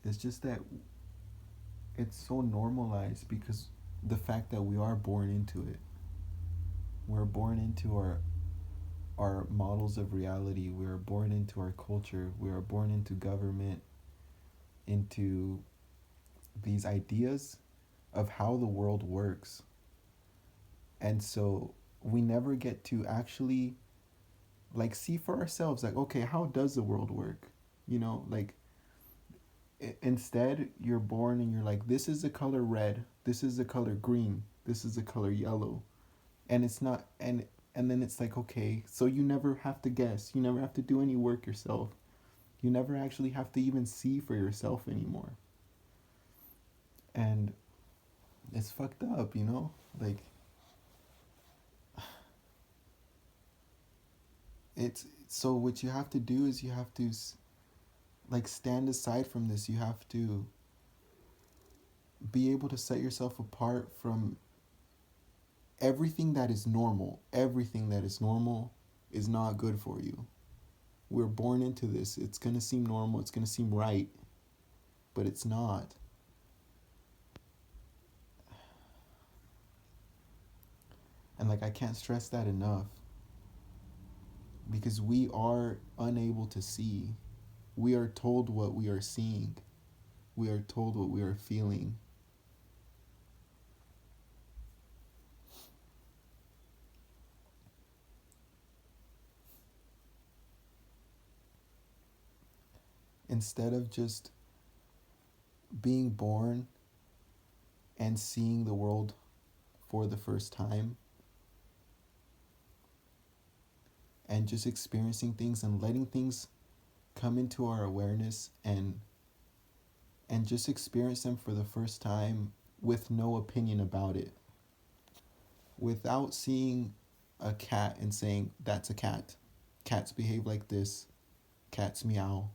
It's just that it's so normalized because the fact that we are born into it. We're born into our models of reality. We are born into our culture. We are born into government, into these ideas of how the world works. And so we never get to actually like see for ourselves like, okay, how does the world work? Like instead you're born and you're like, this is the color red, this is the color green, this is the color yellow. And it's not and then it's like, okay, so you never have to guess, you never have to do any work yourself, you never actually have to even see for yourself anymore. And it's fucked up, like it's so what you have to do is you have to like stand aside from this. You have to be able to set yourself apart from everything that is normal. Everything that is normal is not good for you. We're born into this. It's going to seem normal, it's going to seem right, but it's not. And like I can't stress that enough because we are unable to see. We are told what we are seeing. We are told what we are feeling. Instead of just being born and seeing the world for the first time and just experiencing things and letting things come into our awareness and just experience them for the first time with no opinion about it, without seeing a cat and saying that's a cat, cats behave like this, cats meow,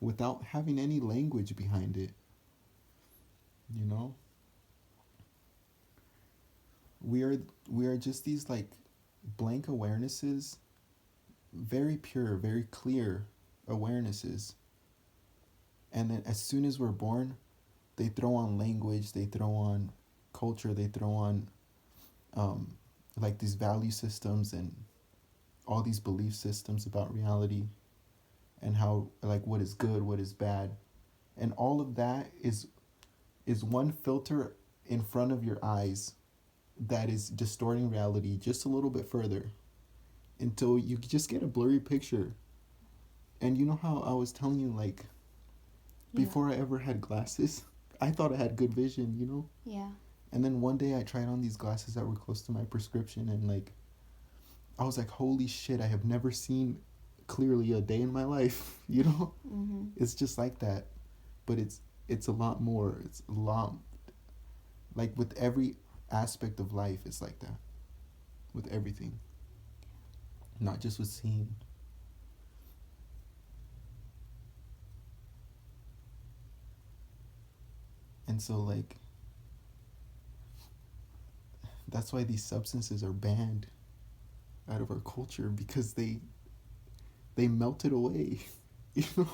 without having any language behind it. you know we are we are just these like blank awarenesses, very pure, very clear awarenesses. And then as soon as we're born, they throw on language, they throw on culture, they throw on um, like these value systems and all these belief systems about reality and how like what is good, what is bad, and all of that is one filter in front of your eyes that is distorting reality just a little bit further until you just get a blurry picture. And you know how I was telling you, like, Yeah. before I ever had glasses, I thought I had good vision. Yeah. And then one day I tried on these glasses that were close to my prescription, and like, I was like, holy shit, I have never seen clearly a day in my life. Mm-hmm. It's just like that. But it's a lot more. It's a lot, like with every aspect of life, it's like that. With everything. Not just with seeing. And so like that's why these substances are banned out of our culture because they melt it away. you know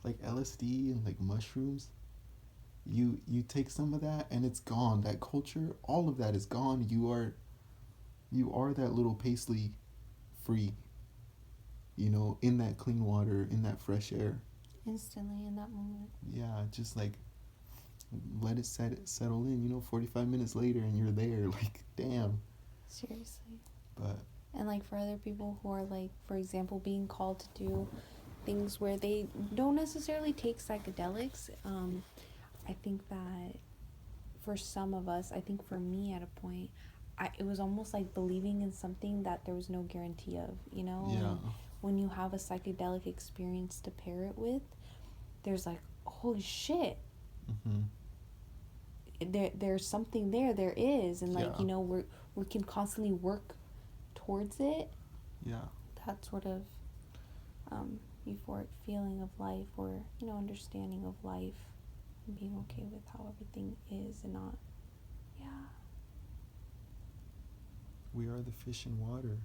like LSD and like mushrooms, you take some of that and it's gone. That culture, all of that is gone. You are that little paisley free, in that clean water, in that fresh air. Instantly in that moment. Yeah, just like let it settle in, 45 minutes later and you're there. Like, damn. Seriously. But And like for other people who are like, for example, being called to do things where they don't necessarily take psychedelics, I think that for some of us, I think for me at a point, it was almost like believing in something that there was no guarantee of, yeah. and when you have a psychedelic experience to pair it with, there's like, holy shit, Mm-hmm. there's something there is, and like, Yeah. we can constantly work towards it. Yeah. That sort of euphoric feeling of life, or understanding of life, and being okay with how everything is and not. Yeah. We are the fish in water.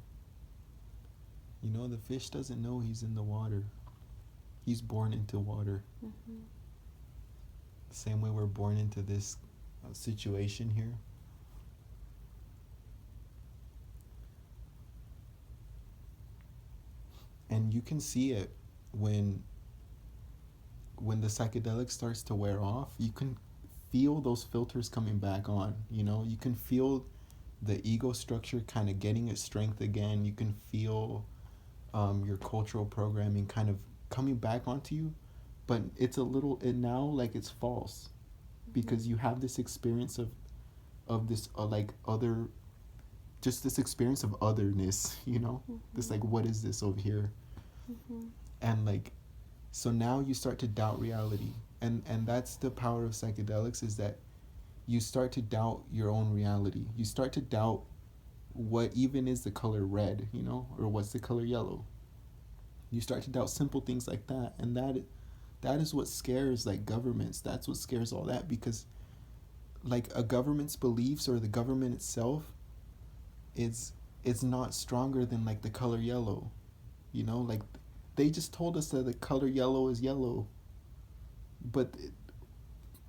The fish doesn't know he's in the water. He's born into water. Mm-hmm. Same way we're born into this situation here. And you can see it when the psychedelic starts to wear off. You can feel those filters coming back on. You can feel the ego structure kind of getting its strength again. You can feel your cultural programming kind of coming back onto you, but it's a little it now like it's false, because you have this experience of this like other, just this experience of otherness. This like, what is this over here? And like, so now you start to doubt reality, and that's the power of psychedelics, is that you start to doubt your own reality. You start to doubt what even is the color red, or what's the color yellow. You start to doubt simple things like that, and that is what scares like governments. That's what scares all that, because like a government's beliefs or the government itself is not stronger than like the color yellow. Like they just told us that the color yellow is yellow, but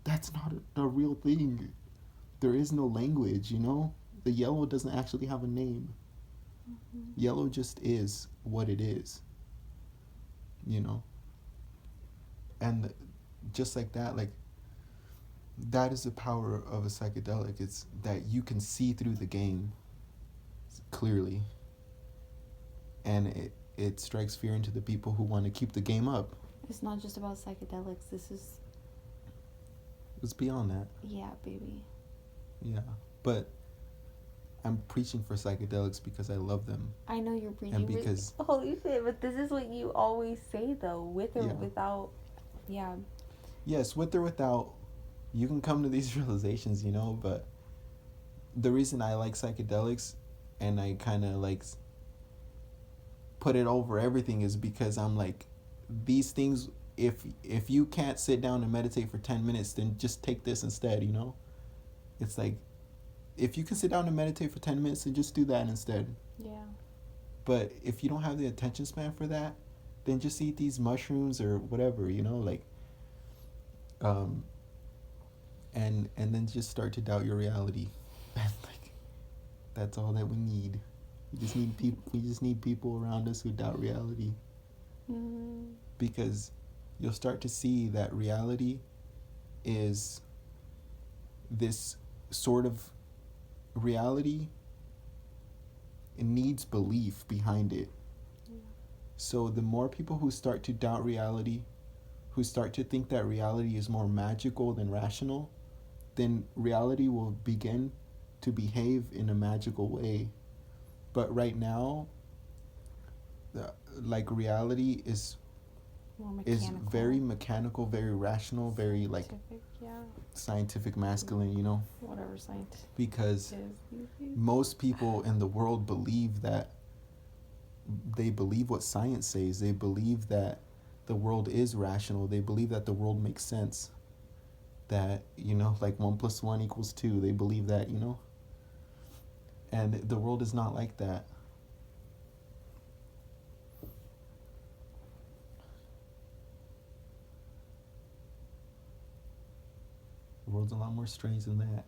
that's not a real thing. There is no language. The yellow doesn't actually have a name. Yellow just is what it is. And just like that, like that is the power of a psychedelic. It's that you can see through the game clearly, and it strikes fear into the people who want to keep the game up. It's not just about psychedelics. It's beyond that. Yeah, baby. Yeah, but I'm preaching for psychedelics because I love them. I know you're preaching. And because holy shit! But this is what you always say, though, with or without. Yeah. Yes, with or without, you can come to these realizations, but the reason I like psychedelics and I kind of like put it over everything is because I'm like, these things, if you can't sit down and meditate for 10 minutes, then just take this instead. It's like, if you can sit down and meditate for 10 minutes, then just do that instead. Yeah. But if you don't have the attention span for that, then just eat these mushrooms or whatever, like and then just start to doubt your reality. Like, that's all that we need. We just need people around us who doubt reality. Because you'll start to see that reality is this sort of reality. It needs belief behind it. So the more people who start to doubt reality, who start to think that reality is more magical than rational, then reality will begin to behave in a magical way. But right now, like reality is very mechanical, very rational, very like scientific masculine, Whatever science. Because most people in the world believe that, they believe what science says. They believe that the world is rational. They believe that the world makes sense. That, like 1 + 1 = 2. They believe that, and the world is not like that. The world's a lot more strange than that.